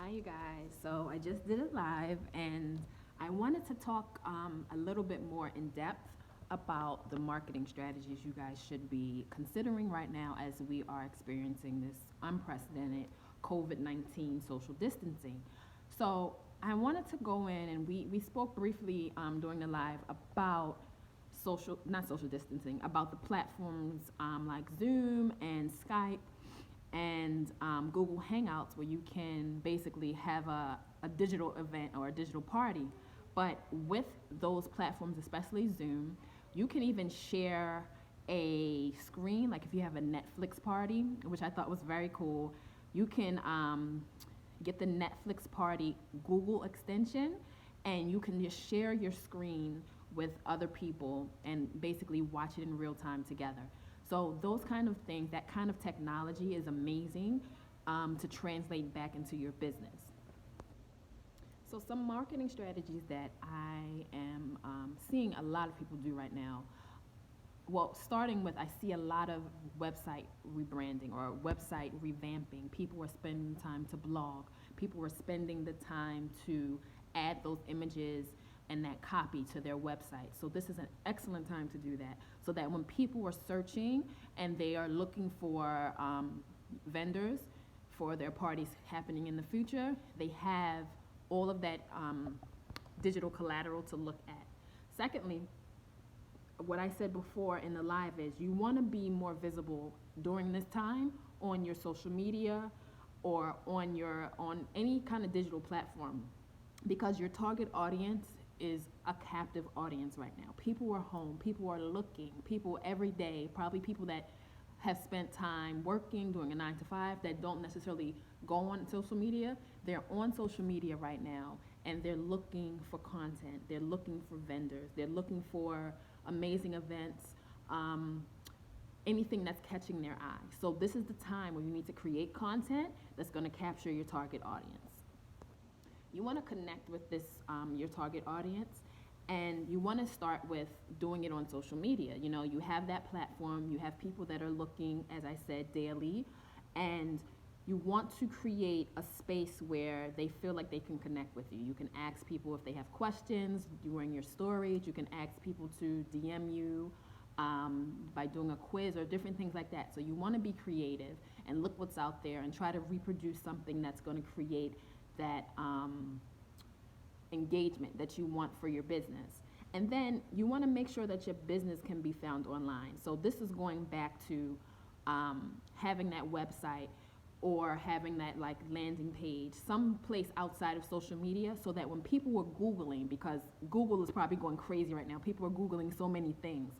Hi, you guys. So I just did it live, and I wanted to talk a little bit more in depth about the marketing strategies you guys should be considering right now as we are experiencing this unprecedented COVID-19 social distancing. So I wanted to go in, and we spoke briefly during the live about not social distancing, about the platforms like Zoom and Skype and Google Hangouts, where you can basically have a digital event or a digital party. But with those platforms, especially Zoom, you can even share a screen. Like if you have a Netflix party, which I thought was very cool, you can get the Netflix party Google extension, and you can just share your screen with other people and basically watch it in real time together. So those kind of things, that kind of technology is amazing to translate back into your business. So some marketing strategies that I am seeing a lot of people do right now. Well, starting with, I see a lot of website rebranding or website revamping. People are spending time to blog. People are spending the time to add those images and that copy to their website. So this is an excellent time to do that, so that when people are searching and they are looking for vendors for their parties happening in the future, they have all of that digital collateral to look at. Secondly, what I said before in the live is you want to be more visible during this time on your social media or on any kind of digital platform, because your target audience is a captive audience right now. People are home, people are looking, people every day, probably people that have spent time working, doing a 9 to 5, that don't necessarily go on social media. They're on social media right now, and they're looking for content, they're looking for vendors, they're looking for amazing events, anything that's catching their eye. So this is the time where you need to create content that's going to capture your target audience. You want to connect with this your target audience, and you want to start with doing it on social media. You know, you have that platform, you have people that are looking, as I said, daily, and you want to create a space where they feel like they can connect with you. You can ask people if they have questions during your stories. You can ask people to DM you by doing a quiz or different things like that. So you want to be creative and look what's out there and try to reproduce something that's going to create that engagement that you want for your business. And then you want to make sure that your business can be found online. So this is going back to having that website or having that like landing page someplace outside of social media, so that when people were Googling, because Google is probably going crazy right now, people are Googling so many things,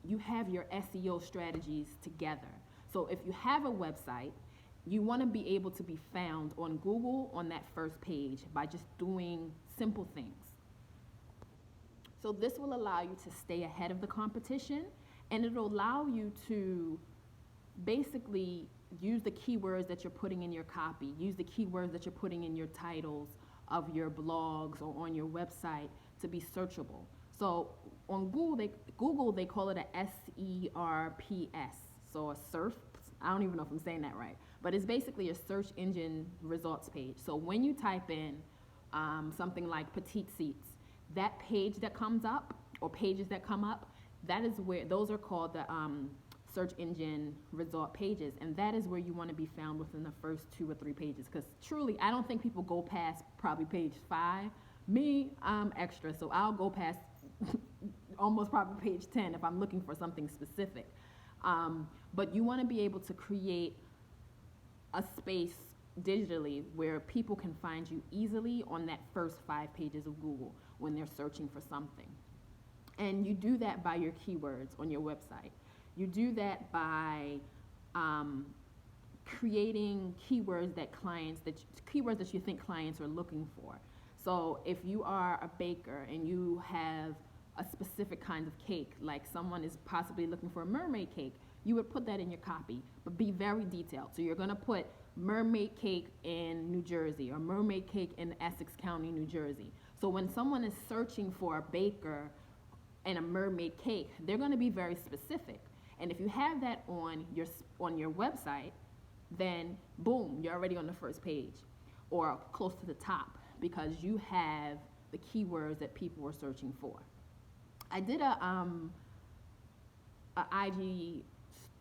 you have your SEO strategies together. So if you have a website, you want to be able to be found on Google on that first page by just doing simple things. So this will allow you to stay ahead of the competition, and it'll allow you to basically use the keywords that you're putting in your copy, use the keywords that you're putting in your titles of your blogs or on your website to be searchable. So on Google they call it a SERPS, so a SERP. I don't even know if I'm saying that right, but it's basically a search engine results page. So when you type in something like petite seats, that page that comes up, or pages that come up, that is where, those are called the search engine result pages, and that is where you want to be found within the first 2 or 3 pages, because truly I don't think people go past probably page 5. Me, I'm extra, so I'll go past almost probably page 10 if I'm looking for something specific. But you want to be able to create a space digitally where people can find you easily on that first 5 pages of Google when they're searching for something. And you do that by your keywords on your website. You do that by creating keywords that you think clients are looking for. So if you are a baker and you have a specific kind of cake, like someone is possibly looking for a mermaid cake, you would put that in your copy, but be very detailed. So you're going to put mermaid cake in New Jersey or mermaid cake in Essex County, New Jersey. So when someone is searching for a baker and a mermaid cake, they're going to be very specific. And if you have that on your website, then boom, you're already on the first page or close to the top because you have the keywords that people were searching for. I did a IG,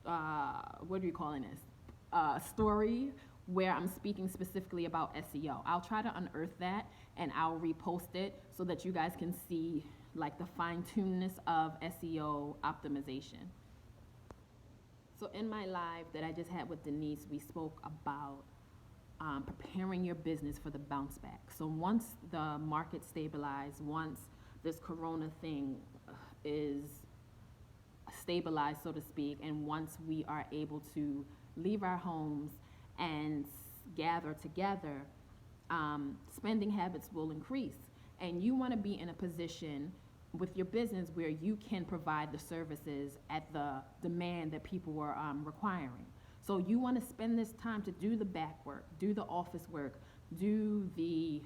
what are you calling this? Story where I'm speaking specifically about SEO. I'll try to unearth that and I'll repost it so that you guys can see like the fine-tunedness of SEO optimization. So in my live that I just had with Denise, we spoke about preparing your business for the bounce back. So once the market stabilizes, once this corona thing is stabilized, so to speak, and once we are able to leave our homes and gather together, spending habits will increase. And you want to be in a position with your business where you can provide the services at the demand that people were requiring. So you want to spend this time to do the back work, do the office work, do the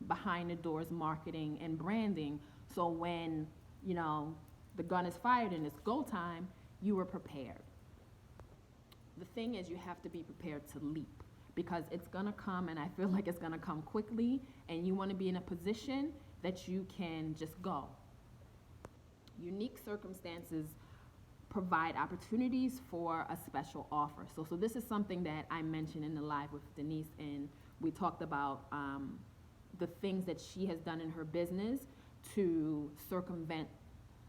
behind the doors marketing and branding. So when, you know, the gun is fired and it's go time, you are prepared. The thing is, you have to be prepared to leap because it's going to come, and I feel like it's going to come quickly, and you want to be in a position that you can just go. Unique circumstances provide opportunities for a special offer. So this is something that I mentioned in the live with Denise, and we talked about the things that she has done in her business to circumvent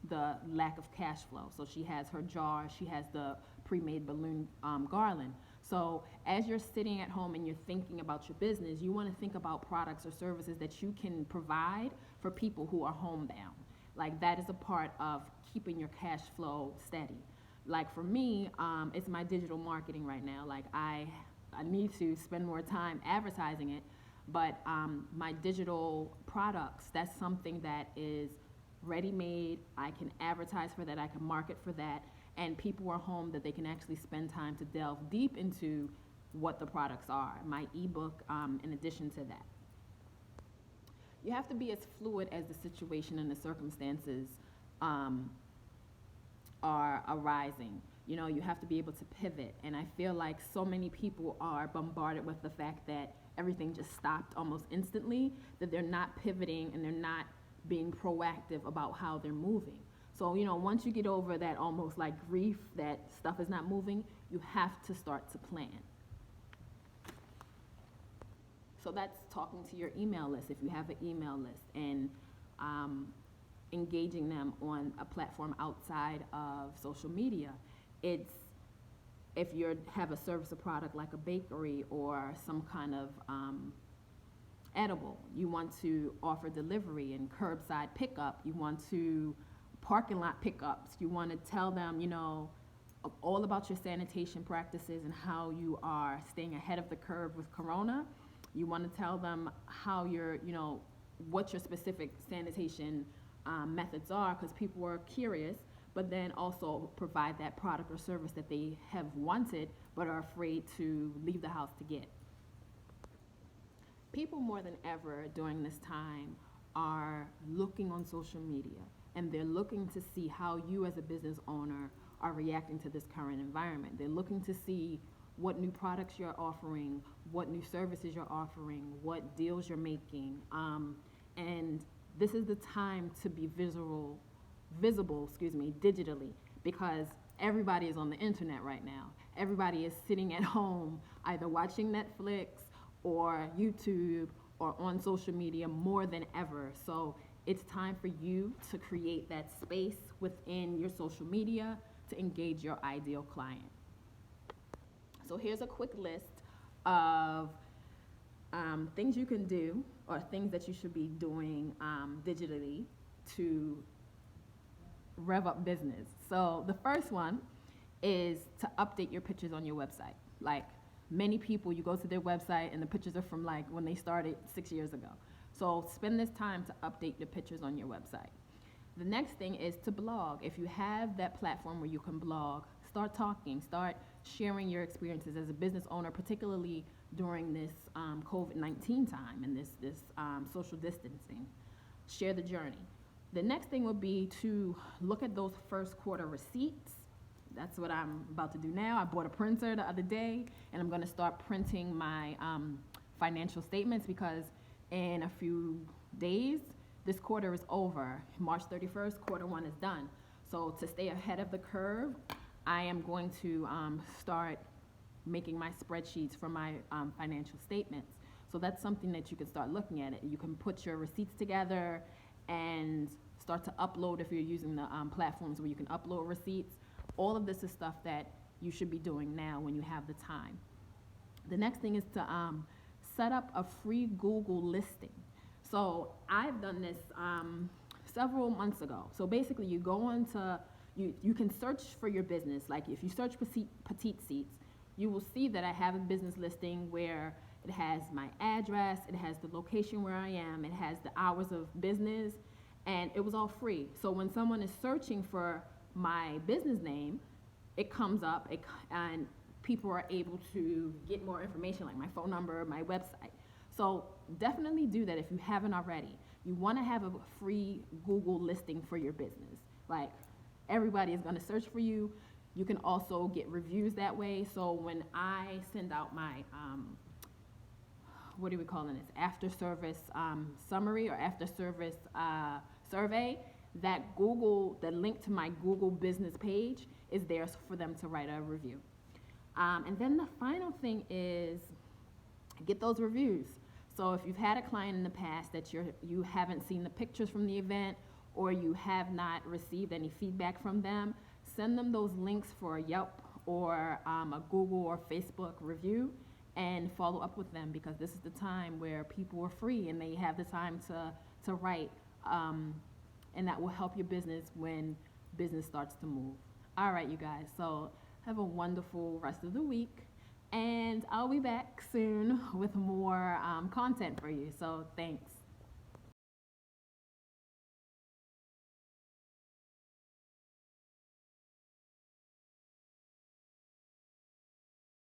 the lack of cash flow. So she has her jar, she has the pre-made balloon garland. So as you're sitting at home and you're thinking about your business, you want to think about products or services that you can provide for people who are homebound. Like that is a part of keeping your cash flow steady. Like for me, it's my digital marketing right now. Like I need to spend more time advertising it, but my digital products, that's something that is ready-made. I can advertise for that, I can market for that, and people are home that they can actually spend time to delve deep into what the products are. My ebook, in addition to that. You have to be as fluid as the situation and the circumstances are arising. You know, you have to be able to pivot, and I feel like so many people are bombarded with the fact that everything just stopped almost instantly, that they're not pivoting and they're not being proactive about how they're moving. So, you know, once you get over that almost like grief that stuff is not moving, you have to start to plan. So that's talking to your email list, if you have an email list, and engaging them on a platform outside of social media. It's if you have a service or product like a bakery or some kind of edible, you want to offer delivery and curbside pickup, you want to parking lot pickups, you want to tell them, you know, all about your sanitation practices and how you are staying ahead of the curve with corona. You want to tell them how you're, you know, what your specific sanitation methods are, because people are curious, but then also provide that product or service that they have wanted but are afraid to leave the house to get. People more than ever during this time are looking on social media, and they're looking to see how you as a business owner are reacting to this current environment. They're looking to see what new products you're offering, what new services you're offering, what deals you're making. And this is the time to be visible, digitally, because everybody is on the internet right now. Everybody is sitting at home, either watching Netflix or YouTube or on social media more than ever. So it's time for you to create that space within your social media to engage your ideal client. So here's a quick list of things you can do or things that you should be doing digitally to rev up business. So the first one is to update your pictures on your website. Like many people, you go to their website and the pictures are from like when they started 6 years ago. So spend this time to update the pictures on your website. The next thing is to blog. If you have that platform where you can blog, start talking, start sharing your experiences as a business owner, particularly during this COVID-19 time and this social distancing. Share the journey. The next thing would be to look at those first quarter receipts. that's what I'm about to do now. I bought a printer the other day, and I'm going to start printing my financial statements because in a few days, this quarter is over. March 31st, quarter one is done. So to stay ahead of the curve, I am going to start making my spreadsheets for my financial statements. So that's something that you can start looking at. You can put your receipts together and start to upload if you're using the platforms where you can upload receipts. All of this is stuff that you should be doing now when you have the time. The next thing is to set up a free Google listing. So I've done this several months ago. So basically you go on to, you can search for your business. Like if you search Petite Seats, you will see that I have a business listing where it has my address, it has the location where I am, it has the hours of business, and it was all free. So when someone is searching for my business name, it comes up and people are able to get more information like my phone number, my website. So definitely do that if you haven't already. You want to have a free Google listing for your business. Like everybody is going to search for you. You can also get reviews that way. So when I send out my, what do we call this, after service summary or after service survey, that the link to my Google business page is there for them to write a review. And then the final thing is get those reviews. So if you've had a client in the past that you haven't seen the pictures from the event or you have not received any feedback from them, send them those links for a Yelp or a Google or Facebook review and follow up with them, because this is the time where people are free and they have the time to write, and that will help your business when business starts to move. All right, you guys, so have a wonderful rest of the week, and I'll be back soon with more content for you, so thanks.